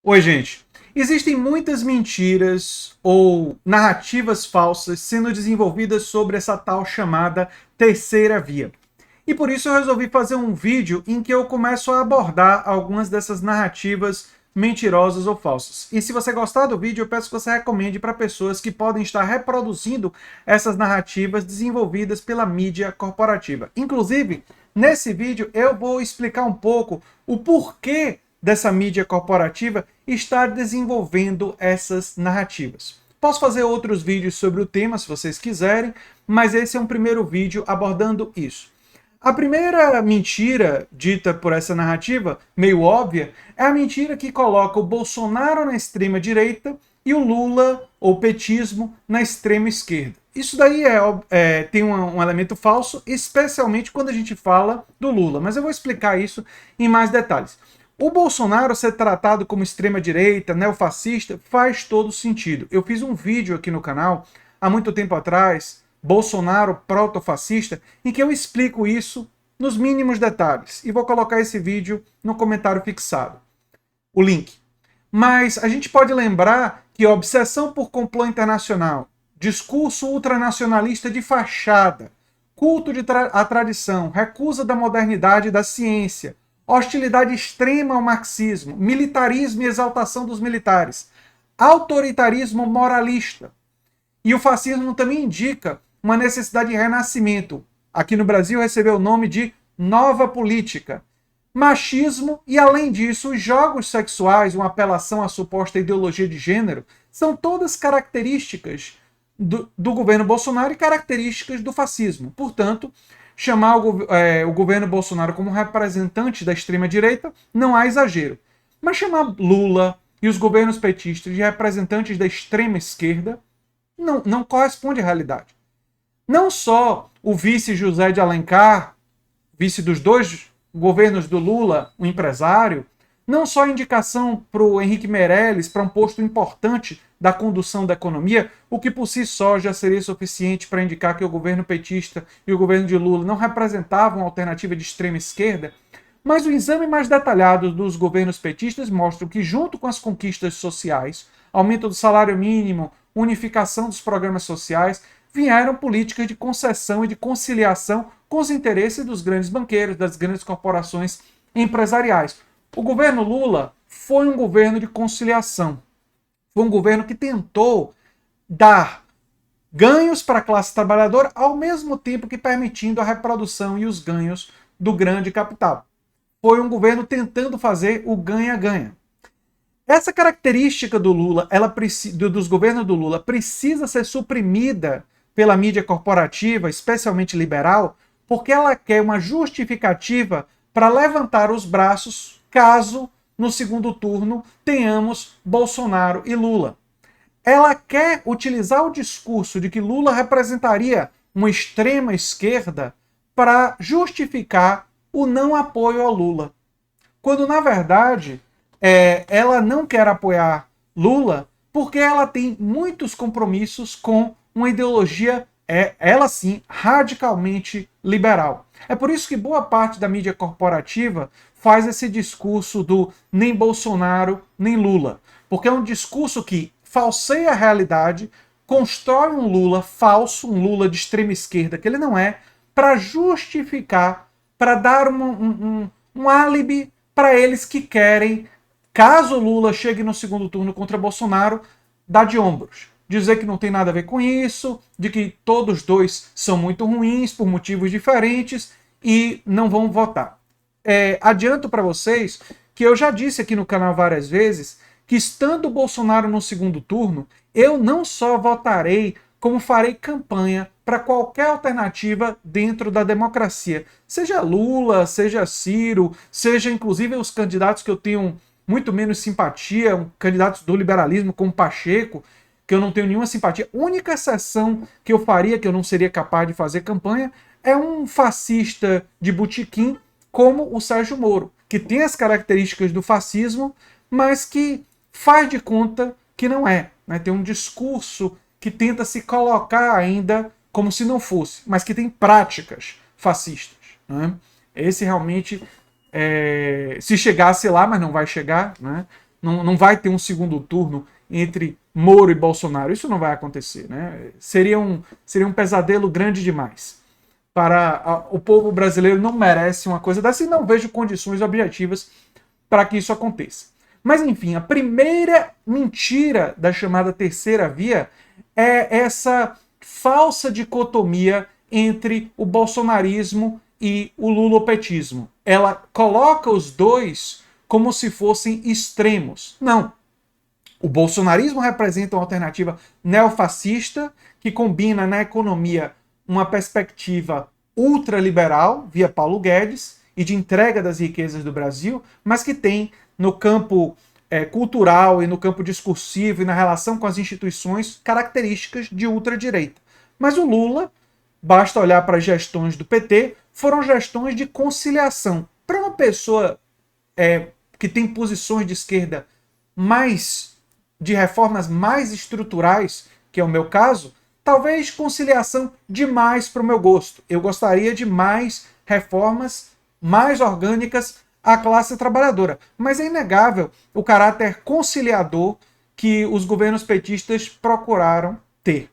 Oi, gente. Existem muitas mentiras ou narrativas falsas sendo desenvolvidas sobre essa tal chamada terceira via. E por isso eu resolvi fazer um vídeo em que eu começo a abordar algumas dessas narrativas mentirosas ou falsas. E se você gostar do vídeo, eu peço que você recomende para pessoas que podem estar reproduzindo essas narrativas desenvolvidas pela mídia corporativa. Inclusive, nesse vídeo eu vou explicar um pouco o porquê dessa mídia corporativa está desenvolvendo essas narrativas. Posso fazer outros vídeos sobre o tema, se vocês quiserem, mas esse é um primeiro vídeo abordando isso. A primeira mentira dita por essa narrativa, meio óbvia, é a mentira que coloca o Bolsonaro na extrema direita e o Lula, ou petismo, na extrema esquerda. Isso daí tem um elemento falso, especialmente quando a gente fala do Lula, mas eu vou explicar isso em mais detalhes. O Bolsonaro ser tratado como extrema-direita, neofascista, faz todo sentido. Eu fiz um vídeo aqui no canal, há muito tempo atrás, Bolsonaro proto-fascista, em que eu explico isso nos mínimos detalhes. E vou colocar esse vídeo no comentário fixado. O link. Mas a gente pode lembrar que a obsessão por complô internacional, discurso ultranacionalista de fachada, culto à tradição, recusa da modernidade e da ciência, hostilidade extrema ao marxismo, militarismo e exaltação dos militares, autoritarismo moralista. E o fascismo também indica uma necessidade de renascimento. Aqui no Brasil recebeu o nome de nova política. Machismo e, além disso, os jogos sexuais, uma apelação à suposta ideologia de gênero, são todas características do governo Bolsonaro e características do fascismo. Portanto, chamar o governo Bolsonaro como representante da extrema-direita não há exagero. Mas chamar Lula e os governos petistas de representantes da extrema-esquerda não corresponde à realidade. Não só o vice José de Alencar, vice dos dois governos do Lula, um empresário, não só a indicação para o Henrique Meirelles para um posto importante da condução da economia, o que por si só já seria suficiente para indicar que o governo petista e o governo de Lula não representavam uma alternativa de extrema esquerda, mas o exame mais detalhado dos governos petistas mostra que, junto com as conquistas sociais, aumento do salário mínimo, unificação dos programas sociais, vieram políticas de concessão e de conciliação com os interesses dos grandes banqueiros, das grandes corporações empresariais. O governo Lula foi um governo de conciliação. Foi um governo que tentou dar ganhos para a classe trabalhadora, ao mesmo tempo que permitindo a reprodução e os ganhos do grande capital. Foi um governo tentando fazer o ganha-ganha. Essa característica do Lula, dos governos do Lula, precisa ser suprimida pela mídia corporativa, especialmente liberal, porque ela quer uma justificativa para levantar os braços caso, no segundo turno, tenhamos Bolsonaro e Lula. Ela quer utilizar o discurso de que Lula representaria uma extrema esquerda para justificar o não apoio ao Lula. Quando, na verdade, ela não quer apoiar Lula porque ela tem muitos compromissos com uma ideologia, ela sim, radicalmente liberal. É por isso que boa parte da mídia corporativa faz esse discurso do nem Bolsonaro, nem Lula. Porque é um discurso que falseia a realidade, constrói um Lula falso, um Lula de extrema esquerda, que ele não é, para justificar, para dar um álibi para eles que querem, caso Lula chegue no segundo turno contra Bolsonaro, dar de ombros. Dizer que não tem nada a ver com isso, de que todos dois são muito ruins por motivos diferentes e não vão votar. Adianto para vocês que eu já disse aqui no canal várias vezes que, estando o Bolsonaro no segundo turno, eu não só votarei, como farei campanha para qualquer alternativa dentro da democracia. Seja Lula, seja Ciro, seja inclusive os candidatos que eu tenho muito menos simpatia, candidatos do liberalismo como Pacheco, que eu não tenho nenhuma simpatia. A única exceção que eu faria, que eu não seria capaz de fazer campanha, é um fascista de botequim como o Sérgio Moro, que tem as características do fascismo, mas que faz de conta que não é. Né? Tem um discurso que tenta se colocar ainda como se não fosse, mas que tem práticas fascistas. Né? Esse realmente, se chegasse lá, mas não vai chegar, né? não vai ter um segundo turno entre Moro e Bolsonaro. Isso não vai acontecer, né? Seria um pesadelo grande demais. O povo brasileiro não merece uma coisa dessa e não vejo condições objetivas para que isso aconteça. Mas, enfim, a primeira mentira da chamada terceira via é essa falsa dicotomia entre o bolsonarismo e o lulopetismo. Ela coloca os dois como se fossem extremos. Não. O bolsonarismo representa uma alternativa neofascista que combina na economia uma perspectiva ultraliberal, via Paulo Guedes, e de entrega das riquezas do Brasil, mas que tem no campo cultural e no campo discursivo e na relação com as instituições características de ultradireita. Mas o Lula, basta olhar para as gestões do PT, foram gestões de conciliação. Para uma pessoa que tem posições de esquerda de reformas mais estruturais, que é o meu caso, talvez conciliação demais para o meu gosto. Eu gostaria de mais reformas mais orgânicas à classe trabalhadora. Mas é inegável o caráter conciliador que os governos petistas procuraram ter.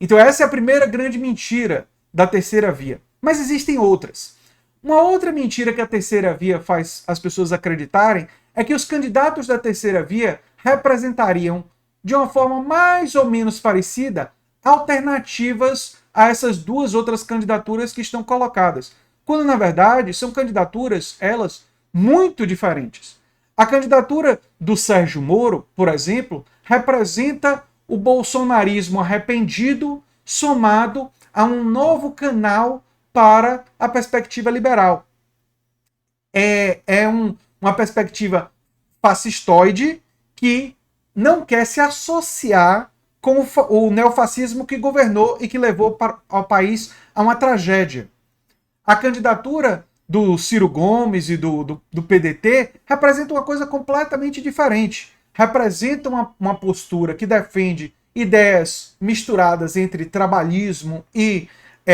Então essa é a primeira grande mentira da terceira via. Mas existem outras. Uma outra mentira que a terceira via faz as pessoas acreditarem é que os candidatos da terceira via representariam, de uma forma mais ou menos parecida, alternativas a essas duas outras candidaturas que estão colocadas. Quando, na verdade, são candidaturas, elas, muito diferentes. A candidatura do Sérgio Moro, por exemplo, representa o bolsonarismo arrependido somado a um novo canal para a perspectiva liberal. Uma perspectiva fascistoide que não quer se associar com o neofascismo que governou e que levou ao país a uma tragédia. A candidatura do Ciro Gomes e do PDT representa uma coisa completamente diferente. Representa uma postura que defende ideias misturadas entre trabalhismo e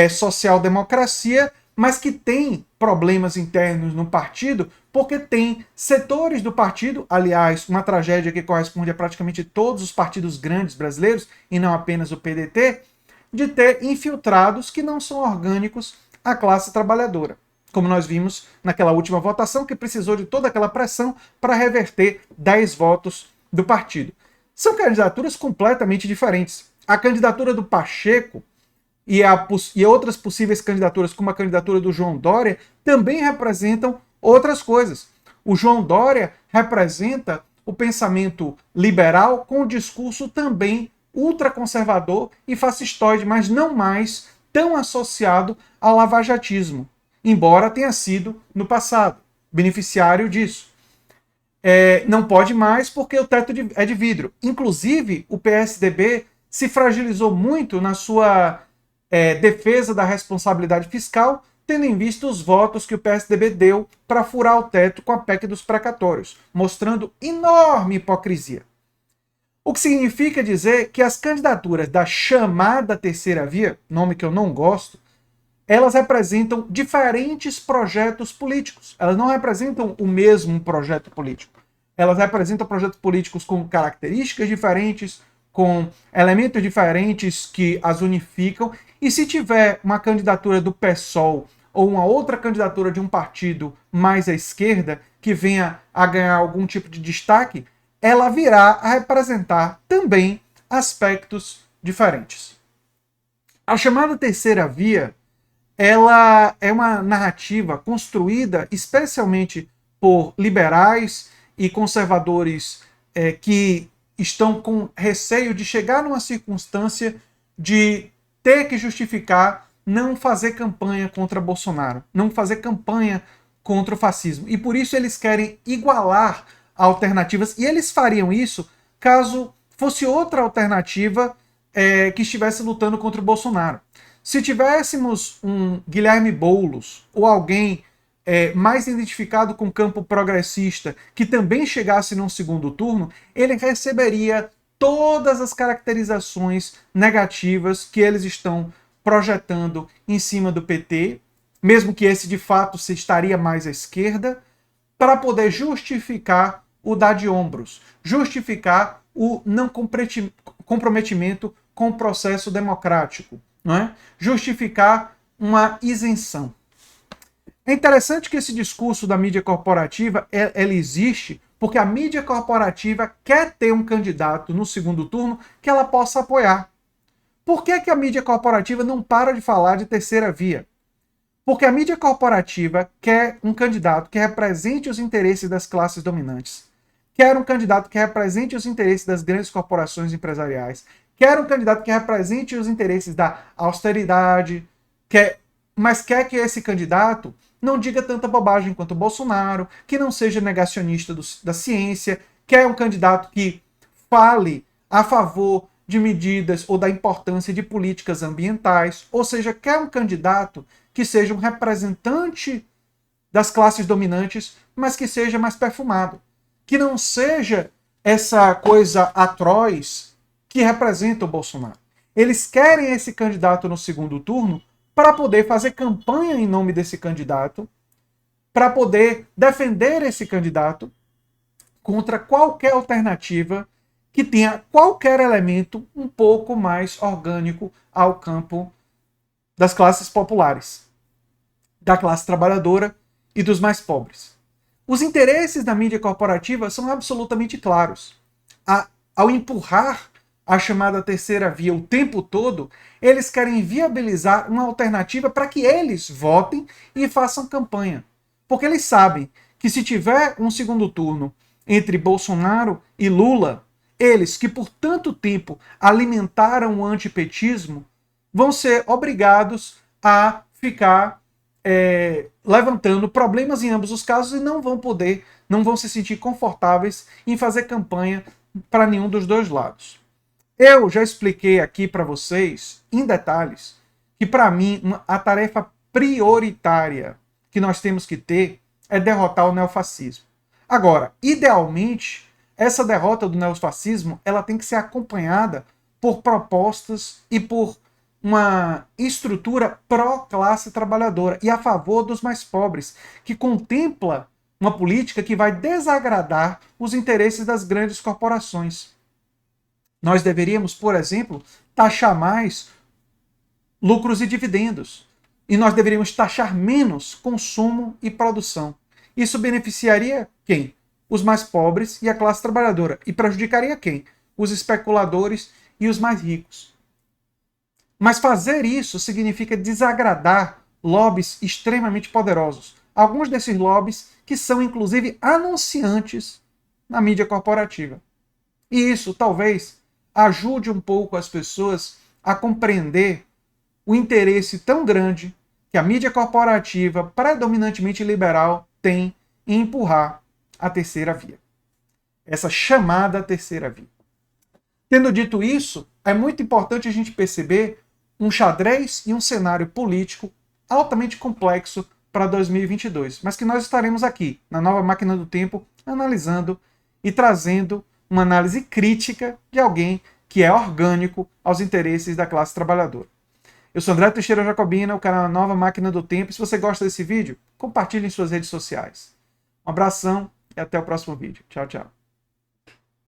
social-democracia, mas que tem problemas internos no partido, porque tem setores do partido, aliás, uma tragédia que corresponde a praticamente todos os partidos grandes brasileiros, e não apenas o PDT, de ter infiltrados que não são orgânicos à classe trabalhadora. Como nós vimos naquela última votação, que precisou de toda aquela pressão para reverter 10 votos do partido. São candidaturas completamente diferentes. A candidatura do Pacheco e outras possíveis candidaturas, como a candidatura do João Dória, também representam outras coisas. O João Dória representa o pensamento liberal com o discurso também ultraconservador e fascistoide, mas não mais tão associado ao lavajatismo, embora tenha sido, no passado, beneficiário disso. Não pode mais porque o teto é de vidro. Inclusive, o PSDB se fragilizou muito na sua defesa da responsabilidade fiscal, tendo em vista os votos que o PSDB deu para furar o teto com a PEC dos precatórios, mostrando enorme hipocrisia. O que significa dizer que as candidaturas da chamada terceira via, nome que eu não gosto, elas representam diferentes projetos políticos. Elas não representam o mesmo projeto político. Elas representam projetos políticos com características diferentes, com elementos diferentes que as unificam. E se tiver uma candidatura do PSOL ou uma outra candidatura de um partido mais à esquerda que venha a ganhar algum tipo de destaque, ela virá a representar também aspectos diferentes. A chamada terceira via, ela é uma narrativa construída especialmente por liberais e conservadores que estão com receio de chegar numa circunstância de ter que justificar não fazer campanha contra Bolsonaro, não fazer campanha contra o fascismo. E por isso eles querem igualar alternativas, e eles fariam isso caso fosse outra alternativa que estivesse lutando contra o Bolsonaro. Se tivéssemos um Guilherme Boulos ou alguém mais identificado com o campo progressista que também chegasse num segundo turno, ele receberia todas as caracterizações negativas que eles estão projetando em cima do PT, mesmo que esse de fato se estaria mais à esquerda, para poder justificar o dar de ombros, justificar o não comprometimento com o processo democrático, não é? Justificar uma isenção. É interessante que esse discurso da mídia corporativa, ele existe porque a mídia corporativa quer ter um candidato no segundo turno que ela possa apoiar. Por que que a mídia corporativa não para de falar de terceira via? Porque a mídia corporativa quer um candidato que represente os interesses das classes dominantes, quer um candidato que represente os interesses das grandes corporações empresariais, quer um candidato que represente os interesses da austeridade, mas quer que esse candidato não diga tanta bobagem quanto o Bolsonaro, que não seja negacionista da ciência, quer um candidato que fale a favor de medidas ou da importância de políticas ambientais, ou seja, quer um candidato que seja um representante das classes dominantes, mas que seja mais perfumado, que não seja essa coisa atroz que representa o Bolsonaro. Eles querem esse candidato no segundo turno para poder fazer campanha em nome desse candidato, para poder defender esse candidato contra qualquer alternativa que tenha qualquer elemento um pouco mais orgânico ao campo das classes populares, da classe trabalhadora e dos mais pobres. Os interesses da mídia corporativa são absolutamente claros. Ao empurrar a chamada terceira via o tempo todo, eles querem viabilizar uma alternativa para que eles votem e façam campanha. Porque eles sabem que se tiver um segundo turno entre Bolsonaro e Lula, eles que por tanto tempo alimentaram o antipetismo vão ser obrigados a ficar levantando problemas em ambos os casos e não vão se sentir confortáveis em fazer campanha para nenhum dos dois lados. Eu já expliquei aqui para vocês, em detalhes, que para mim a tarefa prioritária que nós temos que ter é derrotar o neofascismo. Agora, idealmente, essa derrota do neofascismo ela tem que ser acompanhada por propostas e por uma estrutura pró-classe trabalhadora e a favor dos mais pobres, que contempla uma política que vai desagradar os interesses das grandes corporações. Nós deveríamos, por exemplo, taxar mais lucros e dividendos. E nós deveríamos taxar menos consumo e produção. Isso beneficiaria quem? Os mais pobres e a classe trabalhadora. E prejudicaria quem? Os especuladores e os mais ricos. Mas fazer isso significa desagradar lobbies extremamente poderosos. Alguns desses lobbies que são, inclusive, anunciantes na mídia corporativa. E isso, talvez, ajude um pouco as pessoas a compreender o interesse tão grande que a mídia corporativa, predominantemente liberal, tem em empurrar a terceira via. Essa chamada terceira via. Tendo dito isso, é muito importante a gente perceber um xadrez e um cenário político altamente complexo para 2022, mas que nós estaremos aqui, na Nova Máquina do Tempo, analisando e trazendo uma análise crítica de alguém que é orgânico aos interesses da classe trabalhadora. Eu sou André Teixeira Jacobina, o canal Nova Máquina do Tempo. Se você gosta desse vídeo, compartilhe em suas redes sociais. Um abração e até o próximo vídeo. Tchau, tchau.